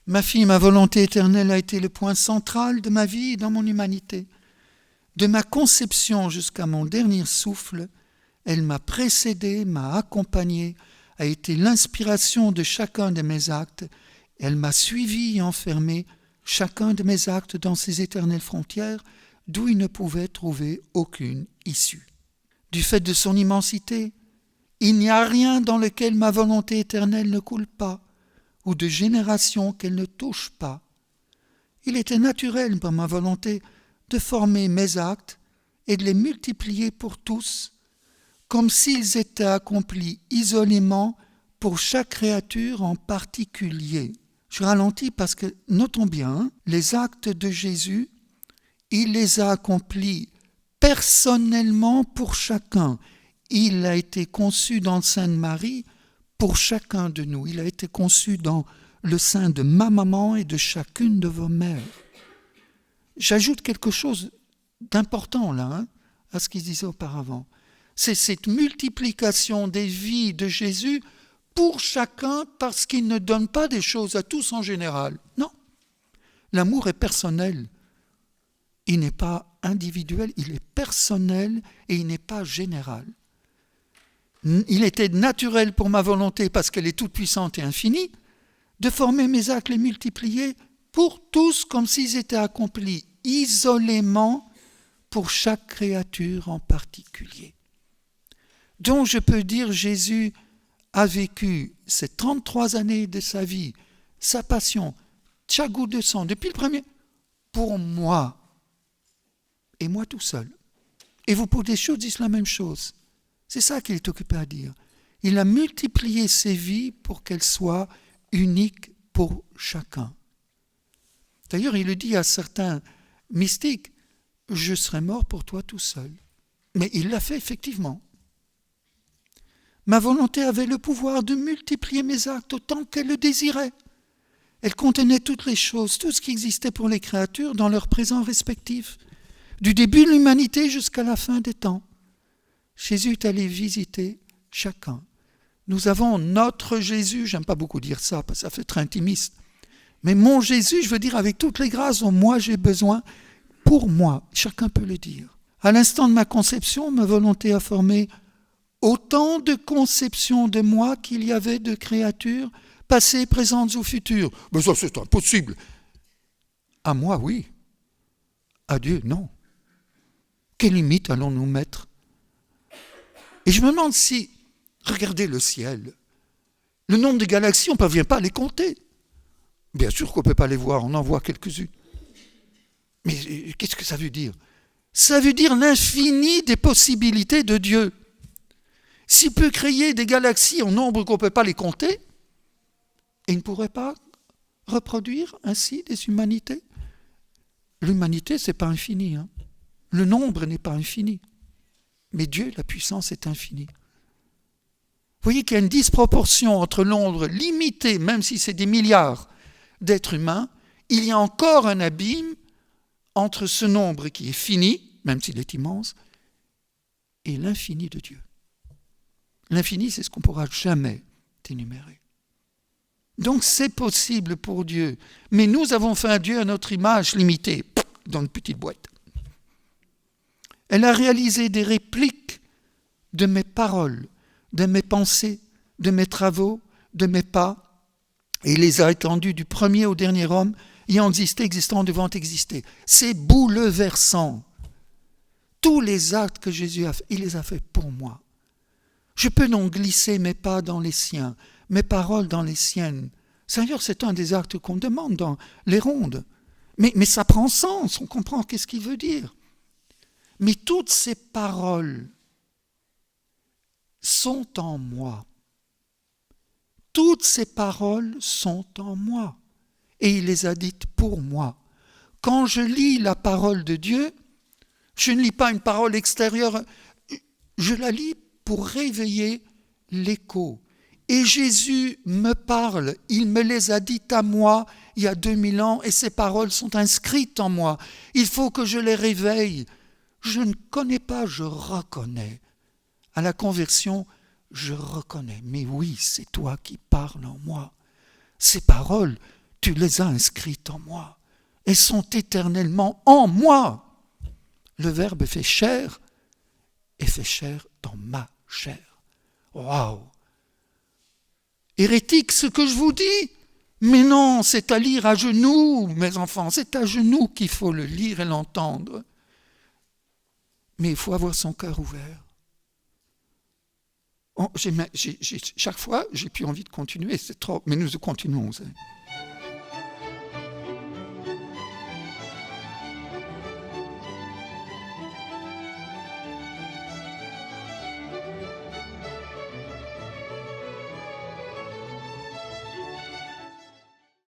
Ma fille, ma volonté éternelle a été le point central de ma vie et dans mon humanité. De ma conception jusqu'à mon dernier souffle, elle m'a précédé, m'a accompagné, a été l'inspiration de chacun de mes actes. Elle m'a suivi et enfermé chacun de mes actes dans ses éternelles frontières, d'où il ne pouvait trouver aucune issue. Du fait de son immensité, il n'y a rien dans lequel ma volonté éternelle ne coule pas, ou de génération qu'elle ne touche pas. Il était naturel pour ma volonté de former mes actes et de les multiplier pour tous, comme s'ils étaient accomplis isolément pour chaque créature en particulier. Je ralentis parce que, notons bien, les actes de Jésus, il les a accomplis personnellement pour chacun. Il a été conçu dans le sein de Marie pour chacun de nous. Il a été conçu dans le sein de ma maman et de chacune de vos mères. J'ajoute quelque chose d'important là, à ce qu'il disait auparavant. C'est cette multiplication des vies de Jésus pour chacun parce qu'il ne donne pas des choses à tous en général. Non. L'amour est personnel. Il n'est pas individuel, il est personnel et il n'est pas général. Il était naturel pour ma volonté, parce qu'elle est toute puissante et infinie, de former mes actes, les multiplier pour tous comme s'ils étaient accomplis isolément pour chaque créature en particulier. Donc je peux dire Jésus a vécu ces 33 années de sa vie, sa passion, chaque goutte de sang, depuis le premier, pour moi, et moi tout seul. Et vous pour des choses disent la même chose. C'est ça qu'il est occupé à dire. Il a multiplié ses vies pour qu'elles soient uniques pour chacun. D'ailleurs, il le dit à certains mystiques, je serai mort pour toi tout seul. Mais il l'a fait effectivement. Ma volonté avait le pouvoir de multiplier mes actes autant qu'elle le désirait. Elle contenait toutes les choses, tout ce qui existait pour les créatures dans leur présent respectif, du début de l'humanité jusqu'à la fin des temps. Jésus est allé visiter chacun. Nous avons notre Jésus, j'aime pas beaucoup dire ça parce que ça fait très intimiste, mais mon Jésus, je veux dire avec toutes les grâces dont moi j'ai besoin, pour moi, chacun peut le dire. À l'instant de ma conception, ma volonté a formé autant de conceptions de moi qu'il y avait de créatures, passées, présentes ou futures. Mais ça c'est impossible. À moi, oui. À Dieu, non. Quelle limite allons-nous mettre ? Et je me demande si, regardez le ciel, le nombre de galaxies, on ne parvient pas à les compter. Bien sûr qu'on ne peut pas les voir, on en voit quelques-unes. Mais qu'est-ce que ça veut dire ? Ça veut dire l'infini des possibilités de Dieu. S'il peut créer des galaxies en nombre qu'on ne peut pas les compter, il ne pourrait pas reproduire ainsi des humanités. L'humanité, ce n'est pas infini. Hein. Le nombre n'est pas infini. Mais Dieu, la puissance est infinie. Vous voyez qu'il y a une disproportion entre le nombre limité, même si c'est des milliards d'êtres humains, il y a encore un abîme entre ce nombre qui est fini, même s'il est immense, et l'infini de Dieu. L'infini, c'est ce qu'on ne pourra jamais énumérer. Donc c'est possible pour Dieu, mais nous avons fait un Dieu à notre image limitée, dans une petite boîte. Elle a réalisé des répliques de mes paroles, de mes pensées, de mes travaux, de mes pas, et les a étendues du premier au dernier homme, ayant existé, existant, devant exister. C'est bouleversant. Tous les actes que Jésus a fait, il les a fait pour moi. Je peux donc glisser mes pas dans les siens, mes paroles dans les siennes. Seigneur, c'est un des actes qu'on demande dans les rondes. Mais ça prend sens, on comprend qu'est-ce qu'il veut dire. Mais toutes ces paroles sont en moi. Toutes ces paroles sont en moi. Et il les a dites pour moi. Quand je lis la parole de Dieu, je ne lis pas une parole extérieure, je la lis pour réveiller l'écho. Et Jésus me parle, il me les a dites à moi il y a 2000 ans et ces paroles sont inscrites en moi. Il faut que je les réveille. Je ne connais pas, je reconnais. À la conversion, je reconnais. Mais oui, c'est toi qui parles en moi. Ces paroles, tu les as inscrites en moi et sont éternellement en moi. Le Verbe fait chair et fait chair dans ma chair. Waouh! Hérétique, ce que je vous dis? Mais non, c'est à lire à genoux, mes enfants, c'est à genoux qu'il faut le lire et l'entendre. Mais il faut avoir son cœur ouvert. Chaque fois, j'ai plus envie de continuer, c'est trop, mais nous continuons.